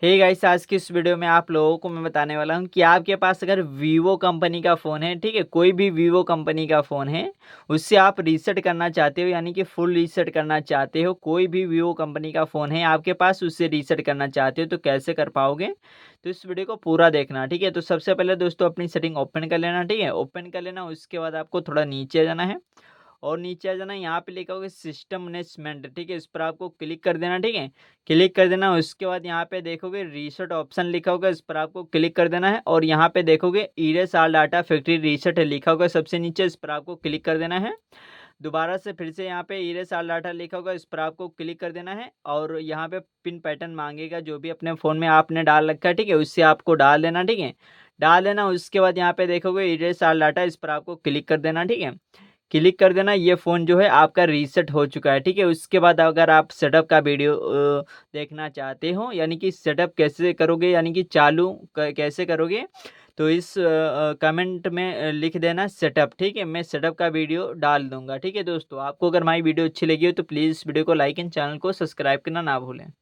Hey guys, आज की इस वीडियो में आप लोगों को मैं बताने वाला हूं कि आपके पास अगर वीवो कंपनी का फ़ोन है, ठीक है, कोई भी वीवो कंपनी का फ़ोन है, उससे आप रीसेट करना चाहते हो, यानी कि फुल रीसेट करना चाहते हो। कोई भी वीवो कंपनी का फ़ोन है आपके पास, उससे रीसेट करना चाहते हो तो कैसे कर पाओगे? तो इस वीडियो को पूरा देखना, ठीक है। तो सबसे पहले दोस्तों अपनी सेटिंग ओपन कर लेना, ठीक है। ओपन कर लेना, उसके बाद आपको थोड़ा नीचे आ जाना है और नीचे आ जाना, यहाँ पे लिखा होगा सिस्टम मैनेजमेंट, ठीक है, इस पर आपको क्लिक कर देना, ठीक है। क्लिक कर देना, उसके बाद यहाँ पे देखोगे रीसेट ऑप्शन लिखा होगा, इस पर आपको क्लिक कर देना है और यहाँ पे देखोगे erase all data factory reset लिखा होगा सबसे नीचे, इस पर आपको क्लिक कर देना है। दोबारा से फिर से यहाँ पे इरेज ऑल डाटा लिखा होगा, इस पर आपको क्लिक कर देना है और यहाँ पे पिन पैटर्न मांगेगा, जो भी अपने फ़ोन में आपने डाल रखा है, ठीक है, उससे आपको डाल देना, ठीक है। डाल देना, उसके बाद यहाँ पे देखोगे इरेज ऑल डाटा, इस पर आपको क्लिक कर देना, ठीक है। क्लिक कर देना, ये फ़ोन जो है आपका रीसेट हो चुका है, ठीक है। उसके बाद अगर आप सेटअप का वीडियो देखना चाहते हो, यानी कि सेटअप कैसे करोगे, यानी कि चालू कैसे करोगे, तो इस कमेंट में लिख देना सेटअप, ठीक है। मैं सेटअप का वीडियो डाल दूंगा, ठीक है। दोस्तों आपको अगर हमारी वीडियो अच्छी लगी हो तो प्लीज़ वीडियो को लाइक एंड चैनल को सब्सक्राइब करना ना भूलें।